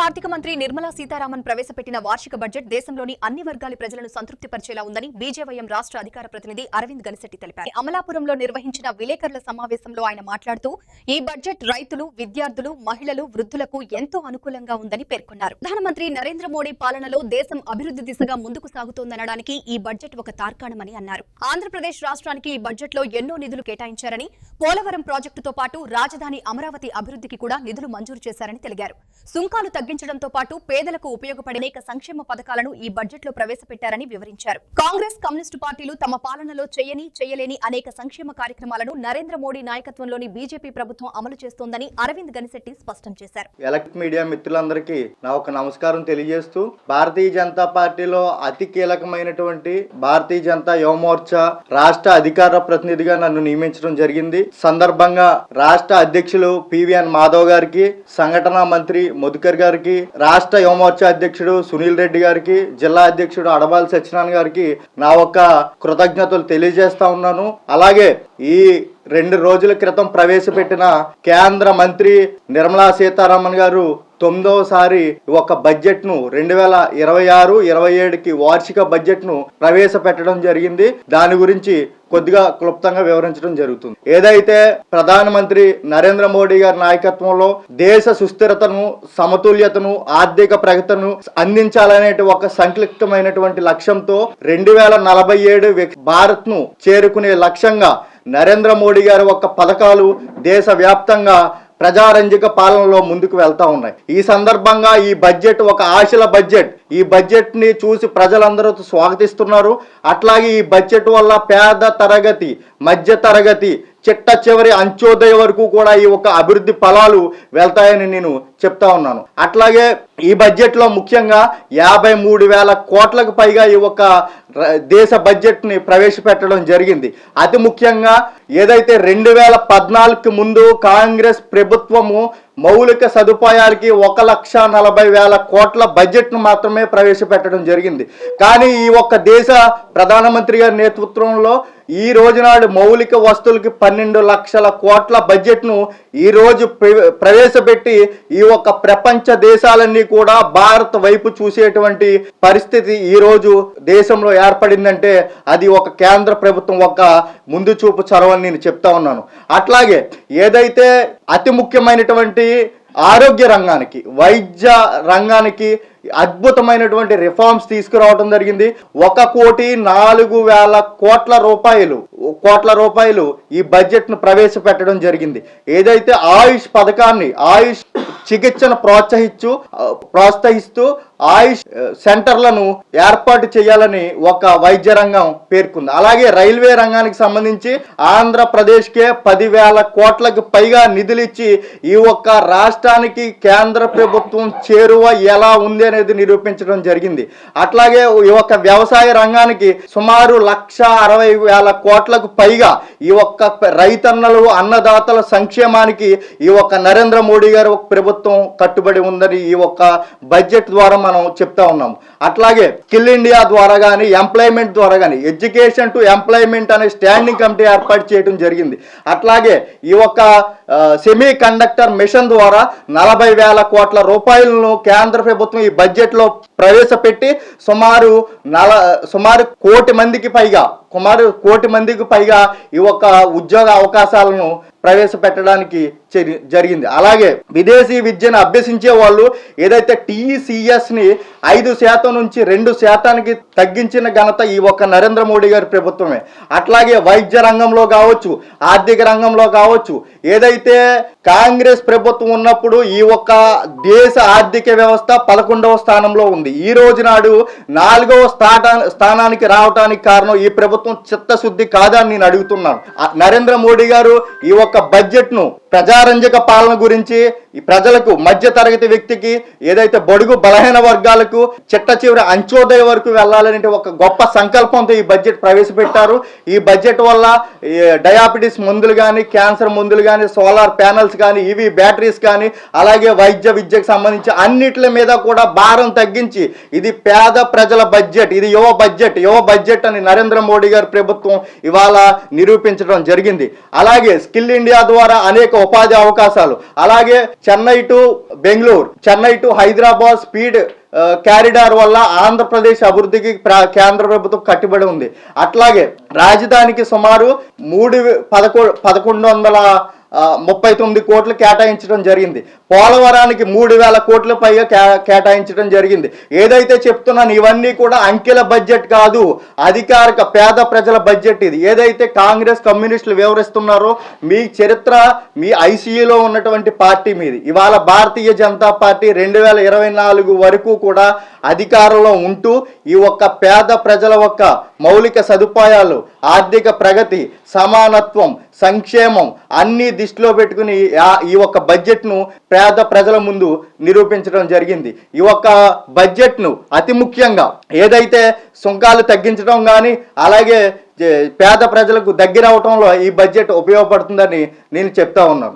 ఆర్థిక మంత్రి నిర్మలా సీతారామన్ ప్రవేశపెట్టిన వార్షిక బడ్జెట్ దేశంలోని అన్ని వర్గాల ప్రజలను సంతృప్తిపరిచేలా ఉందని బీజేవైఎం రాష్ట్ర అధికార ప్రతినిధి అరవింద్ గనిశెట్టి తెలిపారు. అమలాపురంలో నిర్వహించిన విలేకరుల సమావేశంలో ఆయన మాట్లాడుతూ ఈ బడ్జెట్ రైతులు, విద్యార్థులు, మహిళలు, వృద్ధులకు ఎంతో అనుకూలంగా ఉందని పేర్కొన్నారు. ప్రధానమంత్రి నరేంద్ర మోడీ పాలనలో దేశం అభివృద్ధి దిశగా ముందుకు సాగుతోందనడానికి ఈ బడ్జెట్ ఒక తార్కాణమని అన్నారు. ఆంధ్రప్రదేశ్ రాష్ట్రానికి ఈ బడ్జెట్లో ఎన్నో నిధులు కేటాయించారని, పోలవరం ప్రాజెక్టుతో పాటు రాజధాని అమరావతి అభివృద్ధికి కూడా నిధులు మంజూరు చేశారని తెలిపారు. సుంకాలు తగ్గించడంతో పాటు పేదలకు ఉపయోగపడే అనేక సంక్షేమ పథకాలను ఈ బడ్జెట్ లో ప్రవేశపెట్టారని వివరించారు. కాంగ్రెస్, కమ్యూనిస్టు పార్టీలు తమ పాలనలో చేయలేని అనేక సంక్షేమ కార్యక్రమాలను నరేంద్ర మోడీ నాయకత్వంలోని బీజేపీ ప్రభుత్వం అమలు చేస్తోందని అరవింద్ గనిశెట్టి స్పష్టం చేశారు. ఎలక్ట్ మీడియా మిత్రులందరికీ నా ఒక నమస్కారం తెలియజేస్తూ, భారతీయ జనతా పార్టీలో అతి కీలకమైనటువంటి భారతీయ జనతా యువ మోర్చా రాష్ట్ర అధికార ప్రతినిధిగా నన్ను నియమించడం జరిగింది. సందర్భంగా రాష్ట్ర అధ్యక్షులు పివిఎన్ మాధవ్ గారికి, సంఘటన మంత్రి మధుకర్ గారికి, రాష్ట్ర యువమోర్చా అధ్యక్షుడు సునీల్ రెడ్డి గారికి, జిల్లా అధ్యక్షుడు అడబాల్ సత్యనారాయణ గారికి నా ఒక కృతజ్ఞతలు తెలియజేస్తా ఉన్నాను. అలాగే ఈ 2 రోజుల క్రితం ప్రవేశపెట్టిన కేంద్ర మంత్రి నిర్మలా సీతారామన్ గారు 9వసారి ఒక బడ్జెట్ ను 2026-27కి వార్షిక బడ్జెట్ ను ప్రవేశపెట్టడం జరిగింది. దాని గురించి కొద్దిగా క్లుప్తంగా వివరించడం జరుగుతుంది. ఏదైతే ప్రధానమంత్రి నరేంద్ర మోడీ గారి నాయకత్వంలో దేశ సుస్థిరతను, సమతుల్యతను, ఆర్థిక ప్రగతిను అందించాలనే ఒక సంక్లిష్టమైనటువంటి లక్ష్యంతో 2047 భారత్ ను చేరుకునే లక్ష్యంగా నరేంద్ర మోడీ గారి ఒక పథకాలు దేశవ్యాప్తంగా ప్రజారంజక పాలనలో ముందుకు వెళ్తా ఉన్నాయి. ఈ సందర్భంగా ఈ బడ్జెట్ ఒక ఆశల బడ్జెట్. ఈ బడ్జెట్ ని చూసి ప్రజలందరూ స్వాగతిస్తున్నారు. అట్లాగే ఈ బడ్జెట్ వల్ల పేద తరగతి, మధ్య తరగతి, చిట్ట చివరి అంత్యోదయ వరకు కూడా ఈ ఒక అభివృద్ధి ఫలాలు వెళ్తాయని నేను చెప్తా ఉన్నాను. అట్లాగే ఈ బడ్జెట్ లో ముఖ్యంగా 53,000 కోట్లకు పైగా ఈ ఒక దేశ బడ్జెట్ ని ప్రవేశపెట్టడం జరిగింది. అతి ముఖ్యంగా ఏదైతే 2014కి ముందు కాంగ్రెస్ ప్రభుత్వము మౌలిక సదుపాయాలకి 1,40,000 కోట్ల బడ్జెట్ ను మాత్రమే ప్రవేశపెట్టడం జరిగింది. కానీ ఈ ఒక్క దేశ ప్రధానమంత్రి గారి నేతృత్వంలో ఈ రోజు నాడు మౌలిక వస్తువులకి 12 లక్షల కోట్ల బడ్జెట్ ను ఈ రోజు ప్రవేశపెట్టి ఈ ఒక్క ప్రపంచ దేశాలన్నీ కూడా భారత్ వైపు చూసేటువంటి పరిస్థితి ఈ రోజు దేశంలో ఏర్పడిందంటే అది ఒక కేంద్ర ప్రభుత్వం ఒక ముందు చూపు చొరవని నేను చెప్తా ఉన్నాను. అట్లాగే ఏదైతే అతి ముఖ్యమైనటువంటి ఆరోగ్య రంగానికి, వైద్య రంగానికి అద్భుతమైనటువంటి రిఫార్మ్స్ తీసుకురావడం జరిగింది. 1,04,00,000 కోట్ల రూపాయలు ఈ బడ్జెట్ ను ప్రవేశపెట్టడం జరిగింది. ఏదైతే ఆయుష్ పథకాన్ని, ఆయుష్ చికిత్సను ప్రోత్సహిస్తూ ఆయుష్ సెంటర్లను ఏర్పాటు చేయాలని ఒక వైద్య రంగం పేర్కొంది. అలాగే రైల్వే రంగానికి సంబంధించి ఆంధ్రప్రదేశ్కే 10,000 కోట్లకు పైగా నిధులు ఇచ్చి ఈ ఒక్క రాష్ట్రానికి కేంద్ర ప్రభుత్వం చేరువ ఎలా ఉంది అనేది నిరూపించడం జరిగింది. అట్లాగే ఈ ఒక్క వ్యవసాయ రంగానికి సుమారు 1,60,000 కోట్లకు పైగా ఈ ఒక్క రైతన్నలు, అన్నదాతల సంక్షేమానికి ఈ ఒక్క నరేంద్ర మోడీ గారు ఒక ప్రభుత్వం కట్టుబడి ఉందని ఈ ఒక్క బడ్జెట్ ద్వారా మనం చెప్తా ఉన్నాము. అట్లాగే స్కిల్ ఇండియా ద్వారా కానీ, ఎంప్లాయ్మెంట్ ద్వారా కానీ, ఎడ్యుకేషన్ టు ఎంప్లాయ్మెంట్ అనే స్టాండింగ్ కమిటీ ఏర్పాటు చేయడం జరిగింది. అట్లాగే ఈ ఒక్క సెమీ కండక్టర్ మిషన్ ద్వారా 40,000 కోట్ల రూపాయలను కేంద్ర ప్రభుత్వం ఈ బడ్జెట్ లో ప్రవేశపెట్టి సుమారు 1 కోటి మందికి పైగా ఈ ఒక్క ఉద్యోగ అవకాశాలను ప్రవేశపెట్టడానికి జరిగింది. అలాగే విదేశీ విద్యను అభ్యసించే వాళ్ళు ఏదైతే TCS ని 5% నుంచి 2% తగ్గించిన ఘనత ఈ ఒక్క నరేంద్ర మోడీ గారి ప్రభుత్వమే. అట్లాగే వైద్య రంగంలో కావచ్చు, ఆర్థిక రంగంలో కావచ్చు, ఏదైతే కాంగ్రెస్ ప్రభుత్వం ఉన్నప్పుడు ఈ ఒక్క దేశ ఆర్థిక వ్యవస్థ 11వ స్థానంలో ఉంది. ఈ రోజు నాడు 4వ స్థానానికి రావడానికి కారణం ఈ ప్రభుత్వం చిత్తశుద్ధి కాదని నేను అడుగుతున్నాను. నరేంద్ర మోడీ గారు ఈ ఒక్క బడ్జెట్ ను ప్రజారంజక పాలన గురించి, ఈ ప్రజలకు, మధ్య తరగతి వ్యక్తికి, ఏదైతే బడుగు బలహీన వర్గాలకు, చిట్ట చివరి అంత్యోదయ వరకు వెళ్ళాలనే ఒక గొప్ప సంకల్పంతో ఈ బడ్జెట్ ప్రవేశపెట్టారు. ఈ బడ్జెట్ వల్ల డయాబెటీస్ మందులు కానీ, క్యాన్సర్ మందులు కానీ, సోలార్ ప్యానల్స్ కానీ, ఈవీ బ్యాటరీస్ కానీ, అలాగే వైద్య విద్యకు సంబంధించి అన్నిటి మీద కూడా భారం తగ్గించి ఇది పేద ప్రజల బడ్జెట్, ఇది యువ బడ్జెట్ అని నరేంద్ర మోడీ గారి ప్రభుత్వం ఇవాళ నిరూపించడం జరిగింది. అలాగే స్కిల్ ఇండియా ద్వారా అనేక ఉపాధి ఉపాధి అవకాశాలు, అలాగే Chennai to Bengaluru, Chennai to Hyderabad speed corridor వల్ల ఆంధ్రప్రదేశ్ అభివృద్ధికి కేంద్ర ప్రభుత్వం కట్టుబడి ఉంది. అట్లాగే రాజధానికి సుమారు 1139 కోట్లు కేటాయించడం జరిగింది. పోలవరానికి 3000 కోట్ల పైగా కేటాయించడం జరిగింది. ఏదైతే చెప్తున్నాను ఇవన్నీ కూడా అంకెల బడ్జెట్ కాదు, అధికారిక పేద ప్రజల బడ్జెట్ ఇది. ఏదైతే కాంగ్రెస్ కమ్యూనిస్టులు వివరిస్తున్నారో మీ చరిత్ర, మీ ఐసీయూలో ఉన్నటువంటి పార్టీ మీది. ఇవాళ భారతీయ జనతా పార్టీ 2024 వరకు కూడా అధికారంలో ఉంటూ ఈ ఒక్క పేద ప్రజల ఒక్క మౌలిక సదుపాయాలు, ఆర్థిక ప్రగతి, సమానత్వం, సంక్షేమం అన్ని దృష్టిలో పెట్టుకుని ఈ ఒక్క బడ్జెట్ను పేద ప్రజల ముందు నిరూపించడం జరిగింది. ఈ ఒక్క బడ్జెట్ను అతి ముఖ్యంగా ఏదైతే సుంకాలు తగ్గించడం కానీ అలాగే పేద ప్రజలకు దగ్గర అవటంలో ఈ బడ్జెట్ ఉపయోగపడుతుందని నేను చెప్తా ఉన్నాను.